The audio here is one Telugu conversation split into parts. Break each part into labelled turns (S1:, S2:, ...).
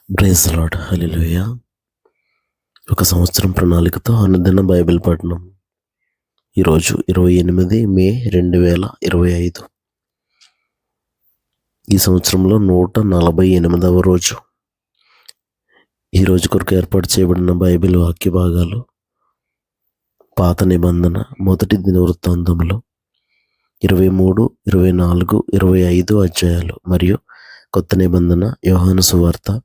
S1: Praise the lord. హల్లెలూయా. ఒక సంవత్సరం ప్రణాళికతో అనుదిన బైబిల్ పఠనం. ఈరోజు 28 మే 2025. ఈ సంవత్సరంలో 148వ రోజు. ఈ రోజు కొరకు ఏర్పాటు చేయబడిన బైబిల్ వాక్య భాగాలు పాత నిబంధన మొదటి దినవృత్తాంతములు 23, 24, 25 అధ్యాయాలు మరియు కొత్త నిబంధన యోహాను సువార్త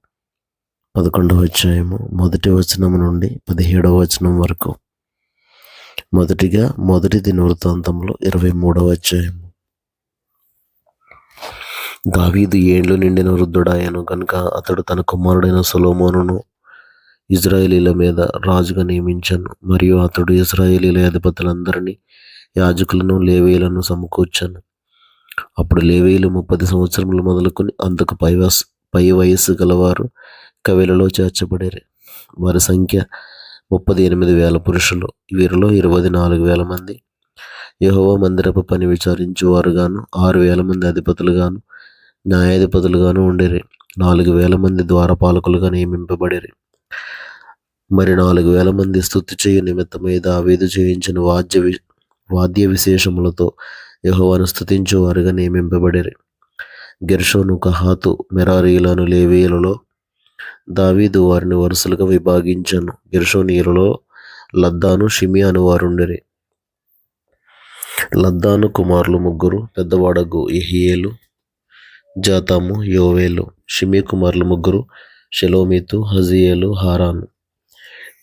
S1: 11వ అధ్యాయము 1వ వచనం నుండి 17వ వచనం వరకు. మొదటిగా మొదటి దినవృత్తాంతంలో 23వ అధ్యాయము. దావీదు ఏండ్లు నిండిన వృద్ధుడాయను గనుక అతడు తన కుమారుడైన సొలొమోనును ఇజ్రాయేలీల మీద రాజుగా నియమించను. మరియు అతడు ఇజ్రాయేలీల అధిపతులందరినీ, యాజకులను, లేవీయులను సమకూర్చను. అప్పుడు లేవీయులు 30 సంవత్సరములు మొదలుకొని అంతకు పై వయస్సు గలవారు కవిలలో చేర్చబడిరి. వారి సంఖ్య 38,000 పురుషులు. వీరిలో 24,000 మంది యెహోవా మందిరపు పని విచారించువారుగాను, 6,000 మంది అధిపతులుగాను, న్యాయాధిపతులుగాను ఉండిరి. 4,000 మంది ద్వారపాలకులుగా నియమింపబడిరి. మరి 4,000 మంది స్తుతి చేయు నిమిత్తమై దావీదు చేయించిన వాద్య విశేషములతో యెహోవాను స్తుతించువారుగా నియమింపబడిరి. గెర్షోను, కహాతు, మెరారీలను లేవీయులలో దావీదు వారిని వరుసలుగా విభాగించను. గెర్షోనీయులలో లద్దాను, షిమియా అను వారుండిరి. లద్దాను కుమారులు ముగ్గురు. పెద్దవాడగు యెహీయేలు, జాతాము, యోవేలు. షిమీ కుమారులు ముగ్గురు. షెలోమీతు, హజీయేలు, హారాను.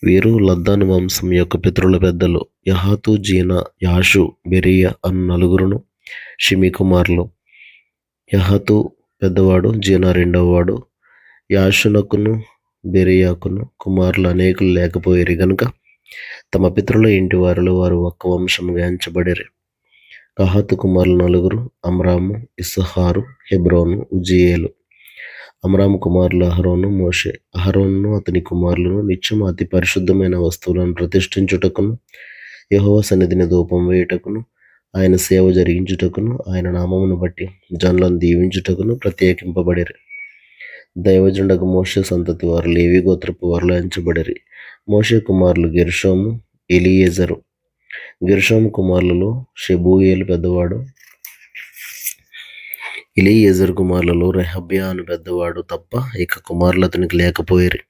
S1: వీరు లద్దాను వంశం యొక్క పితరుల పెద్దలు. యహాతు, జీనా, యాషు, బెరీయా అను నలుగురును షిమీ కుమారులు. యహాతు పెద్దవాడు, జీనా రెండవవాడు. యాషునకును బెరీయాకును కుమారులు అనేకులు లేకపోయిరి గనుక తమ పితరుల ఇంటి వారిలో వారు ఒక్క వంశముగా ఎంచబడిరి. కహాతు కుమారులు నలుగురు. అమ్రాము, ఇస్సహారు, హెబ్రోను, ఉజ్జీయేలు. అమ్రాము కుమారులు అహరోను, మోషే. అహరోనును అతని కుమారులను నిత్యము అతి పరిశుద్ధమైన వస్తువులను ప్రతిష్ఠించుటకును, యెహోవా సన్నిధిని ధూపం వేయుటకును, ఆయన సేవ జరిగించుటకును, ఆయన నామమును బట్టి జనులను దీవించుటకును ప్రత్యేకింపబడిరి. దైవజనుడగు మోషే సంతతి వారు లేవి గోత్రపు వారిలో ఎంచబడిరి. మోషే కుమారులు గెర్షోము, ఎలీయెజరు. గెర్షోము కుమారులలో షెబూయేలు పెద్దవాడు. ఎలీయెజరు కుమారులలో రెహబ్యా అను పెద్దవాడు తప్ప ఇక కుమారులు అతనికి లేకపోయిరి.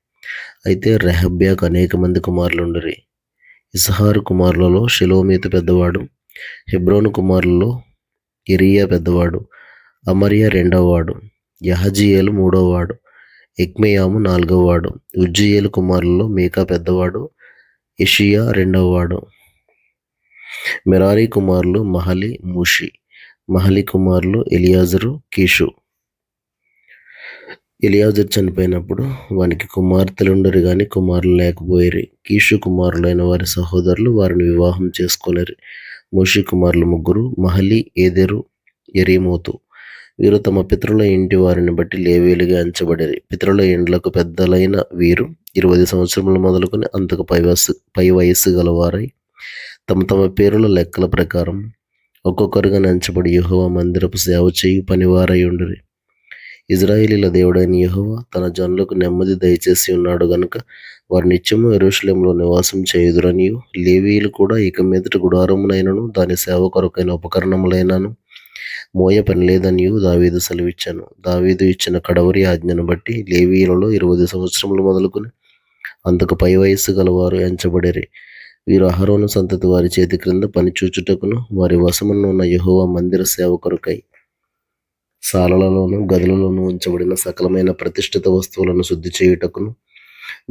S1: అయితే రెహబ్యాకు అనేక మంది కుమారులుండిరి. ఇస్సహారు కుమారులలో షెలోమీతు పెద్దవాడు. హెబ్రోను కుమారులలో యెరీయా పెద్దవాడు. అమర్యా రెండవవాడు. యహజీయేలు మూడవవాడు. ఎక్మెయాము నాలుగవవాడు. ఉజ్జీయేలు కుమారులలో మీకా పెద్దవాడు. యెషీయా రెండవవాడు. మెరారీ కుమారులు మహలి, మూషి. మహలి కుమారులు ఎలియాజరు, కీషు. ఎలియాజరు చనిపోయినప్పుడు వానికి కుమార్తెలుండరు గాని కుమారులు లేకపోయిరి. కీషు కుమారులైన వారి సహోదరులు వారిని వివాహం చేసుకొనిరి. మూషి కుమారులు ముగ్గురు. మహలి, ఏదెరు, యెరీమోతు. వీరు తమ పితరుల ఇంటి వారిని బట్టి లేవీయులుగా ఎంచబడిరి. పితరుల ఇండ్లకు పెద్దలైన వీరు 20 సంవత్సరములు మొదలుకొని అంతకు పై వయస్సు గలవారై తమ తమ పేరుల లెక్కల ప్రకారం ఒక్కొక్కరుగా ఎంచబడి యెహోవా మందిరపు సేవ చేయు పనివారై ఉండిరి. ఇజ్రాయేలీల దేవుడైన యెహోవా తన జనులకు నెమ్మది దయచేసి ఉన్నాడు గనుక వారు నిత్యము యెరూషలేములో నివాసం చేయుదురనియు, లేవీయులు కూడా ఇక మీదట గుడారమునైనను దాని సేవ కొరకైన ఉపకరణములైనను మోయ పని లేదనియు దావీదు సెలవిచ్చాను. దావీదు ఇచ్చిన కడవరి ఆజ్ఞను బట్టి లేవీయులలో 20 సంవత్సరములు మొదలుకొని అంతకు పై వయస్సు గలవారు ఎంచబడిరి. వీరు అహరోను సంతతి వారి చేతి క్రింద పని చూచుటకును, వారి వశమున ఉన్న యెహోవా మందిర సేవ కొరకై సాలలలోను గదులలోను ఉంచబడిన సకలమైన ప్రతిష్ఠిత వస్తువులను శుద్ధి చేయుటకును,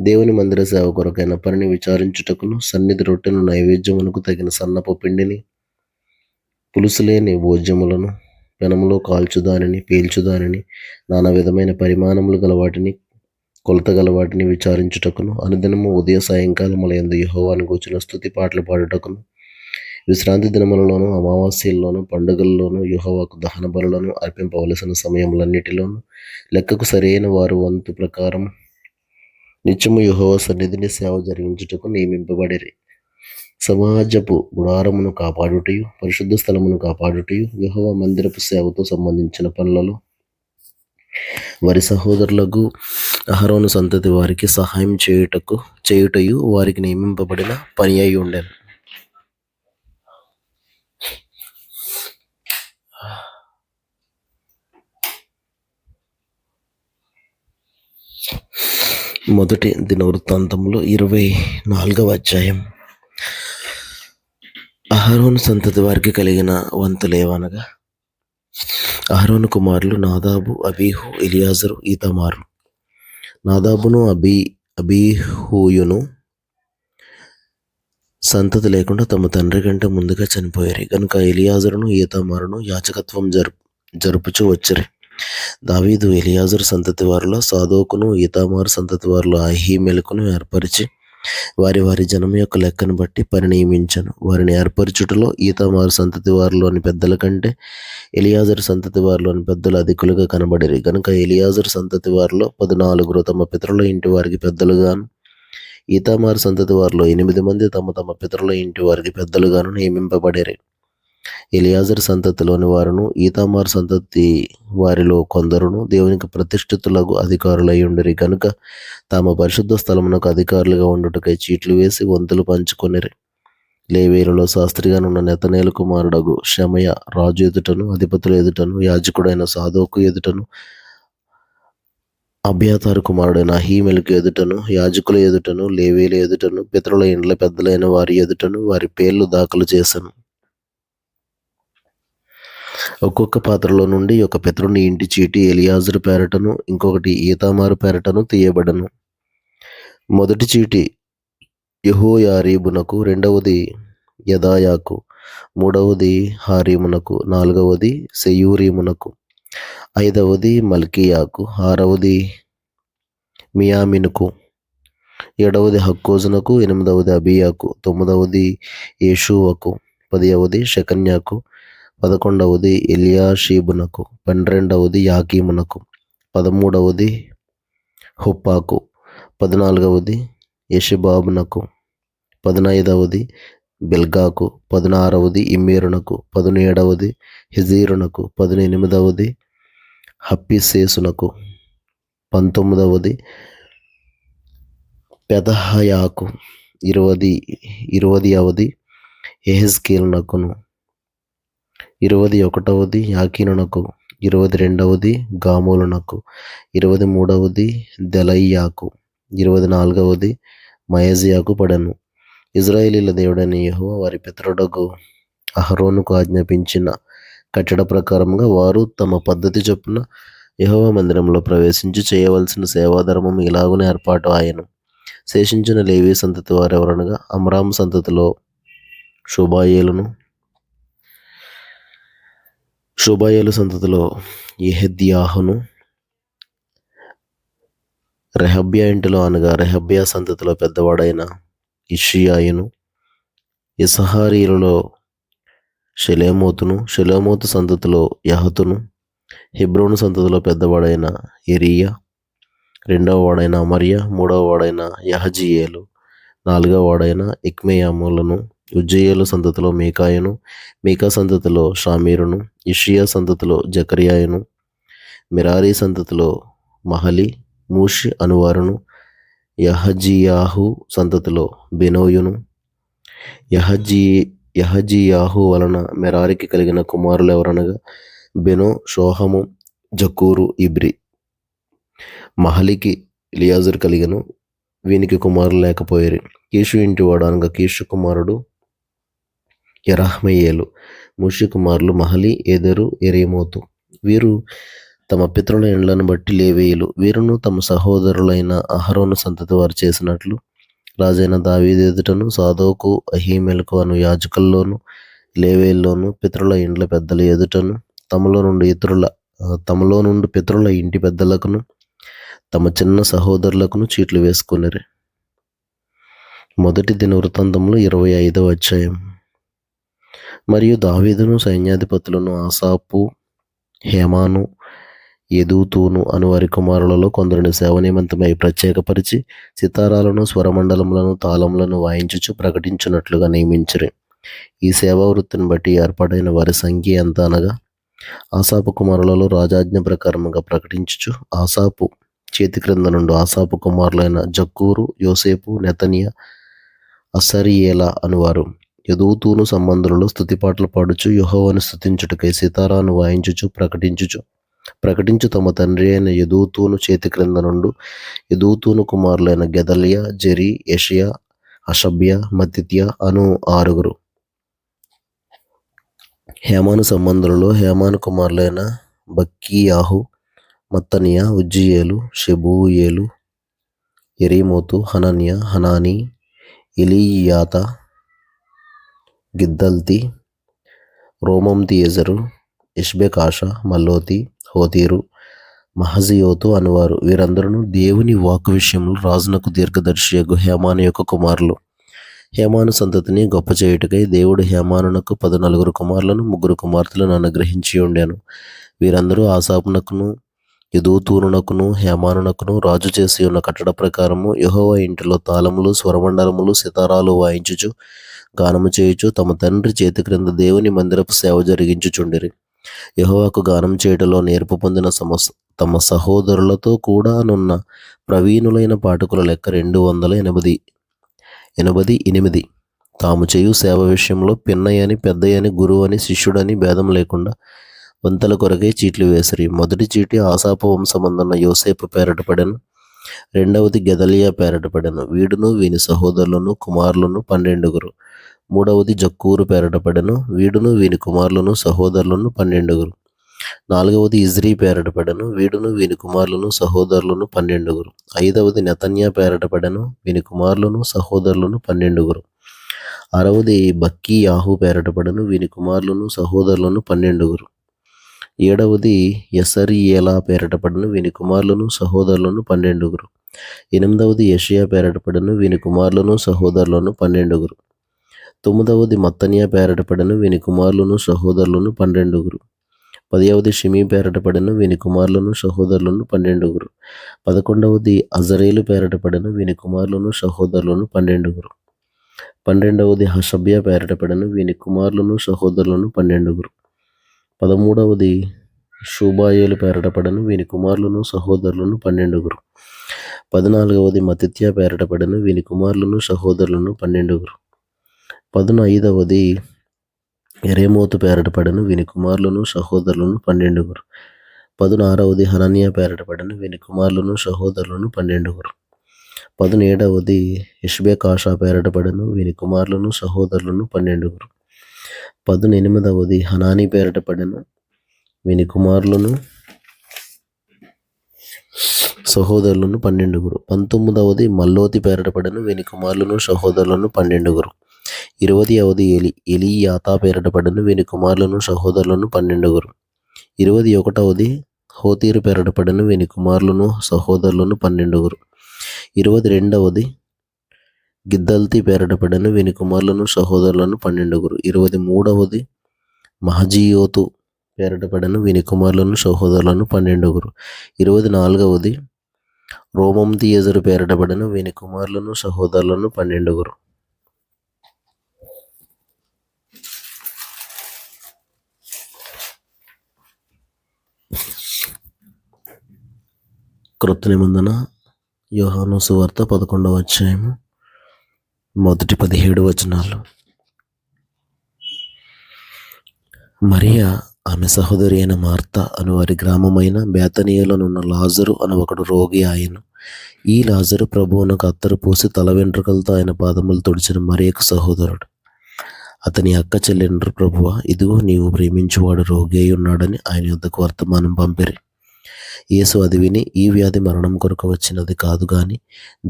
S1: దేవుని మందిర సేవ కొరకైన పనిని విచారించుటకును, సన్నిధి రొట్టెను, నైవేద్యమునకు తగిన సన్నపు పిండిని, పులుసులేని భోజ్యములను, పెనములో కాల్చుదానిని, పీల్చుదానిని, నానా విధమైన పరిమాణములు గల వాటిని, కొలత గల వాటిని విచారించుటకును, అనుదినము ఉదయ సాయంకాలములందు యెహోవాను గూర్చిన స్తుతి పాటలు పాడుటకును, విశ్రాంతి దినములలోను, అమావాస్యల్లోను, పండుగల్లోను, యెహోవాకు దహన బలులను అర్పింపవలసిన సమయములన్నిటిలోను లెక్కకు సరైన వారు వంతు ప్రకారం నిత్యము యెహోవా సన్నిధిని సేవ జరిగించుటకు నియమింపబడిరి. సమాజపు గుడారమును కాపాడుటయు, పరిశుద్ధ స్థలమును కాపాడుటయు, యెహోవా మందిరపు సేవతో సంబంధించిన పనులలో వారి సహోదరులకు అహరోను సంతతి వారికి సహాయం చేయుటయు వారికి నియమింపబడిన పని అయి ఉండెను. మొదటి దినవృత్తాంతంలో 24వ అధ్యాయం. అహరోను సంతతి వారికి కలిగిన వంతులేవనగా, అహరోను కుమారులు నాదాబు, అబీహు, ఎలియాజరు, ఈతామారు. నాదాబును అబీహూయును సంతతి లేకుండా తమ తండ్రి కంటే ముందుగా చనిపోయారు కనుక ఎలియాజరును ఈతామారును యాజకత్వం జరుపుచూ వచ్చిరి. దావీదు ఎలియాజరు సంతతి వారిలో సాదోకును ఈతామారు సంతతి వారిలో అహీమెలకును ఏర్పరిచి వారి వారి జనం యొక్క లెక్కను బట్టి పని నియమించను. వారిని ఏర్పరచుటలో ఈతామారు సంతతి వారిలోని పెద్దల కంటే ఎలియాజరు సంతతి వారిలోని పెద్దలు అధికులుగా కనబడిరి కనుక ఎలియాజరు సంతతి వారిలో 14 తమ పితరుల ఇంటి వారికి పెద్దలుగాను, ఈతామారు సంతతి వారిలో 8 మంది తమ తమ పితరుల ఇంటి వారికి పెద్దలుగాను నియమింపబడిరి. ఎలియాజరు సంతతిలోని వారును ఈతామారు సంతతి వారిలో కొందరును దేవునికి ప్రతిష్ఠితులకు అధికారులై ఉండిరి కనుక తాము పరిశుద్ధ స్థలమునకు అధికారులుగా ఉండుటకై చీట్లు వేసి వంతులు పంచుకొనిరి. లేవీయులలో శాస్త్రిగానున్న నెతనేలు కుమారుడగు షమయ రాజు ఎదుటను, అధిపతుల ఎదుటను, యాజకుడైన సాదోకు ఎదుటను, అబ్యాతారు కుమారుడైన అహీమెలకు ఎదుటను, యాజకుల ఎదుటను, లేవీయుల ఎదుటను, పితరుల ఇండ్ల పెద్దలైన వారి ఎదుటను వారి పేర్లు దాఖలు చేశాను. ఒక్కొక్క పాత్రలో నుండి ఒక పితరుని ఇంటి చీటి ఎలియాజరు పేరటను, ఇంకొకటి ఈతామారు పేరటను తీయబడను. మొదటి చీటి యెహోయారీబునకు, రెండవది యెదాయాకు, మూడవది హారీమునకు, నాలుగవది సెయూరీమునకు, ఐదవది మల్కీయాకు, ఆరవది మియామినుకు, ఏడవది హక్కోజునకు, ఎనిమిదవది అబియాకు, తొమ్మిదవది యేషూవకు, 10వది షెకన్యాకు, 11వది ఎలియాషీబునకు, 12వది యాకీమునకు, 13వది హుప్పాకు, 14వది యెషబాబునకు, 15వది బిల్గాకు, 16వది ఇమ్మీరునకు, 17వది హెజీరునకు, 18వది హప్పిసేసునకు, 19వది పెదహయాకు, 20వది యెహెజ్కేలునకును, 21వది యాకీనునకు, 22వది గామూలునకు, 23వది దెలయ్యాకు, 24వది మయజ్యాకు పడెను. ఇశ్రాయేలీయుల దేవుడైన యెహోవా వారి పితరుడగు అహరోనుకు ఆజ్ఞాపించిన కట్టడ ప్రకారముగా వారు తమ పద్ధతి చొప్పున యెహోవా మందిరంలో ప్రవేశించి చేయవలసిన సేవాధర్మం ఇలాగున ఏర్పాటు ఆయను. శేషించిన లేవీ సంతతి వారెవరనగా, అమ్రాము సంతతిలో షూబాయేలు సంతతిలో యెహెద్యాహును, రెహబ్యా ఇంటిలో అనగా రెహబ్యా సంతతిలో పెద్దవాడైన ఇష్షియాయును, ఇస్సాహారీయులలో షెలోమోతు సంతతిలో యహతును, హెబ్రోను సంతతిలో పెద్దవాడైన యెరీయా, రెండవ వాడైన అమర్యా, మూడవ వాడైన యహజీయేలు, నాలుగవ వాడైన ఇక్మెయాములను, ఉజ్జీయేలు సంతతిలో మీకాయును, మీకా సంతతిలో షామీరును, ఇష్షియా సంతతిలో జకర్యాయును, మిరారీ సంతతిలో మహలి, మూషి అనువారును, యహజీయాహు సంతతిలో బెనోయును. యహజీయాహు వలన మెరారికి కలిగిన కుమారులు ఎవరనగా బెనో, షోహము, జకూరు, ఇబ్రి. మహలికి ఎలియాజరు కలిగెను, వీనికి కుమారులు లేకపోయిరి. కీషు ఇంటివాడు అనగా కీషు కుమారుడు యెరహ్మెయేలు. మూషి కుమారులు మహలి, ఏదెరు, యెరేమోతు. వీరు తమ పితరుల ఇండ్లను బట్టి లేవీయులు. వీరును తమ సహోదరులైన అహరోను సంతతి వారు చేసినట్లు రాజైన దావీదు ఎదుటను, సాదోకు, అహీమెలకు అను యాజకుల్లోను, లేవీయుల్లోను, పితరుల ఇండ్ల పెద్దల ఎదుటను, తమలో నుండి పితరుల ఇంటి పెద్దలకును తమ చిన్న సహోదరులకును చీట్లు వేసుకొనిరి. మొదటి దినవృత్తాంతంలో 25వ అధ్యాయం. మరియు దావీదును సైన్యాధిపతులను ఆసాపు, హేమాను, యెదూతూను అను వారి కుమారులలో కొందరిని సేవ నిమిత్తమై ప్రత్యేకపరిచి సితారాలను, స్వరమండలములను, తాళములను వాయించుచు ప్రకటించున్నట్లుగా నియమించిరి. ఈ సేవా వృత్తిని బట్టి ఏర్పాటైన వారి సంఖ్య ఎంత అనగా, ఆసాపు కుమారులలో రాజాజ్ఞ ప్రకారముగా ప్రకటించుచు ఆసాపు చేతి క్రింద నుండి ఆసాపు కుమారులైన జక్కూరు, యోసేపు, నెతనియా, అసరియేలా అనువారు యెదూతూను సంబంధులలో స్తుతిపాటలు పాడుచు యెహోవాను స్తుతించుటకై సితారాను వాయించుచు ప్రకటించు తమ తండ్రి అయిన యెదూతూను చేతి క్రింద నుండి యెదూతూను కుమారులైన గెదల్యా, జెరి, యెషయా, హషబ్యా, మత్తిత్యా అను 6. హేమాను సంబంధులలో హేమాను కుమారులైన బక్కీయాహు, మత్తనియా, ఉజ్జీయేలు, షెబూయేలు, యెరీమోతు, హనన్యా, హనానీ, ఎలీయాతా, గిద్దల్తి, రోమంతియెజరు, ఇష్బెకాషా, మల్లోతి, హోతీరు, మహజియోతు అనువారు వీరందరూ దేవుని వాక్కు విషయంలో రాజునకు దీర్ఘదర్శియగు హేమాను యొక్క కుమారులు. హేమాను సంతతిని గొప్ప చేయుటకై దేవుడు హేమానునకు 14 కుమారులను 3 కుమార్తెలను అనుగ్రహించి ఉండెను. వీరందరూ ఆసాపునకును యెదూతూనునకును హేమానునకును రాజు చేసి ఉన్న కట్టడ ప్రకారము యెహోవా ఇంటిలో తాళములు, స్వరమండలములు, సితారాలు వాయించుచు గానము చేయుచు తమ తండ్రి చేతి క్రింద దేవుని మందిరపు సేవ జరిగించుచుండిరి. యెహోవాకు గానం చేయుటలో నేర్పు పొందిన తమ సహోదరులతో కూడానున్న ప్రవీణులైన పాఠకుల లెక్క 288. తాము చేయు సేవ విషయంలో పిన్నయ్యని, పెద్దయ్యని, గురువని, శిష్యుడని భేదం లేకుండా వంతల కొరకై చీట్లు వేసిరి. మొదటి చీటి ఆసాపు వంశమందున్న యోసేపు పేరట పడెను. రెండవది గెదలియా పేరట పడెను. వీడును వీని సహోదరులను కుమారులను 12. మూడవది జక్కూరు పేరట పడెను. వీడును వీని కుమారులను సహోదరులను 12. నాలుగవది ఇజ్రీ పేరట పడెను. వీడును వీని కుమారులను సహోదరులను 12. ఐదవది నెతన్యా పేరట పడెను. వీని కుమారులను సహోదరులను 12. ఆరవది బక్కీయాహు పేరట పడెను. వీని కుమారులను సహోదరులను 12. ఏడవది యెసరియేలా పేరట పడెను. వీని కుమారులను సహోదరులను 12. ఎనిమిదవది యెషయా పేరట పడెను. వీని కుమారులను సహోదరులను 12. తొమ్మిదవది మత్తనియా పేరట పడెను. వీని కుమారులను సహోదరులను 12. 10వది షిమీ పేరట పడెను. వీని కుమారులను సహోదరులను 12. 11వది అజరేలు పేరట పడెను. వీని కుమారులను సహోదరులను 12. 12వది హషబ్యా పేరట పడెను. వీని కుమారులను సహోదరులను 12. 13వది షూబాయేలు పేరట పడెను. వీని కుమారులను సహోదరులను 12. 14వది మత్తిత్యా పేరట పడెను. వీని కుమారులను సహోదరులను 12. 15వది యెరేమోతు పేరట పడెను. వీని కుమారులను సహోదరులను 12. 16వది హనన్యా పేరట పడెను. వీని కుమారులను సహోదరులను 12. 17వది ఇష్బెకాషా పేరట పడెను. వీని కుమారులను సహోదరులను 12. 18వది హనానీ పేరట పడెను. వీని కుమారులను సహోదరులను 12. 19వది మల్లోతి పేరట పడెను. వీని కుమారులను సహోదరులను 12. 20వది ఎలీయాతా పేరట పడెను. వీని కుమారులను సహోదరులను 12. 21వది హోతీరు పేరట పడెను. వీని కుమారులను సహోదరులను 12. 22వది గిద్దల్తి పేరట పడెను. వీని కుమారులను సహోదరులను 12. 23వది మహజియోతు పేరట పడెను. వీని కుమారులను సహోదరులను 12. 24వది రోమంతియెజరు పేరట పడెను. వీని కుమారులను సహోదరులను 12. క్రొత్త నిబంధన యోహాను సువార్త 11వ అధ్యాయము మొదటి 17 వచనాలు. మరియా ఆమె సహోదరి అయిన మార్త అను వారి గ్రామమైన బేతనీయలోనున్న లాజరు అను ఒకడు రోగి ఆయను. ఈ లాజరు ప్రభువునకు అత్తరు పోసి తల వెంట్రుకలతో ఆయన పాదములు తుడిచిన మరియకు సహోదరుడు. అతని అక్క చెల్లెండ్రు, ప్రభువా, ఇదిగో నీవు ప్రేమించువాడు రోగి అయి ఉన్నాడని ఆయన యొద్దకు వర్తమానం పంపిరి. యేసు అది విని, ఈ వ్యాధి మరణం కొరకు వచ్చినది కాదు గాని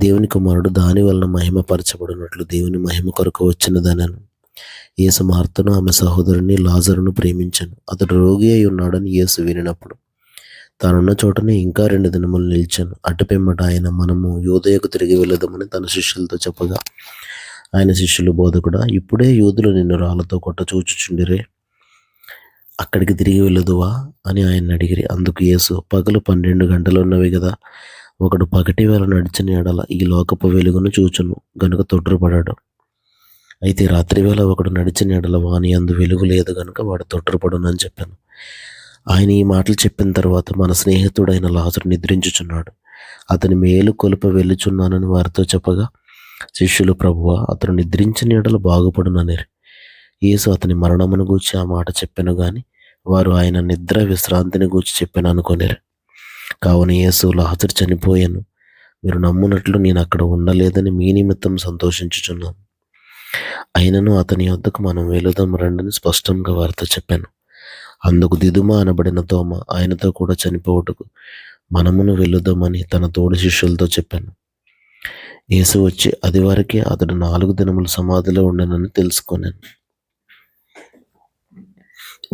S1: దేవుని కుమారుడు దాని వలన మహిమపరచబడినట్లు దేవుని మహిమ కొరకు వచ్చినదనను. యేసు మార్తను ఆమె సహోదరుని లాజరును ప్రేమించను. అతడు రోగి అయి ఉన్నాడని యేసు వినినప్పుడు తానున్న చోటనే ఇంకా 2 దినములు నిలిచాను. అటుపెమ్మట ఆయన మనము యూదయకు తిరిగి వెళ్ళదమని తన శిష్యులతో చెప్పగా, ఆయన శిష్యులు, బోధకుడా, ఇప్పుడే యూదులు నిన్ను రాళ్లతో కొట్ట చూచుచుండిరే, అక్కడికి తిరిగి వెళ్ళదువా అని ఆయన అడిగిరి. అందుకు యేసు, పగలు 12 గంటలున్నవి కదా, ఒకడు పగటి వేళ నడిచిన ఎడల ఈ లోకపు వెలుగును చూచును గనుక తొట్రుపడాడు. అయితే రాత్రివేళ ఒకడు నడిచిన ఎడల వాని అందు వెలుగు లేదు గనుక వాడు తొట్రుపడునని చెప్పాను. ఆయన ఈ మాటలు చెప్పిన తర్వాత మన స్నేహితుడైన లాజరు నిద్రించుచున్నాడు. అతని మేలు కొలుప వెళ్ళుచున్నానని వారితో చెప్పగా, శిష్యులు, ప్రభువా, అతను నిద్రించిన యెడల బాగుపడుననిరి. యేసు అతని మరణమును గూర్చి ఆ మాట చెప్పెను గాని వారు ఆయన నిద్ర విశ్రాంతిని గూర్చి చెప్పెను అనుకొనిరి. కావున యేసు, లాజరు చనిపోయాను, మీరు నమ్మునట్లు నేను అక్కడ ఉండలేదని మీ నిమిత్తం సంతోషించుచున్నాను. అయినను అతని యొద్దకు మనం వెళుదాం రండని స్పష్టంగా వారితో చెప్పాను. అందుకు దిదుమ అనబడిన తోమ ఆయనతో కూడా చనిపోవుటకు మనమును వెళ్ళుదామని తన తోడు శిష్యులతో చెప్పాను. యేసు వచ్చి అది వరకే అతడు 4 దినములు సమాధిలో ఉండనని తెలుసుకొనాను.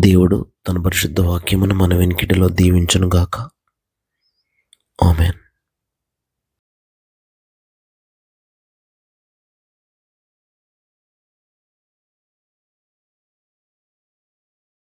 S1: దేవుడు తన పరిశుద్ధ వాక్యమును మన వెనికిడిలో దీవించునుగాక. ఆమేన్.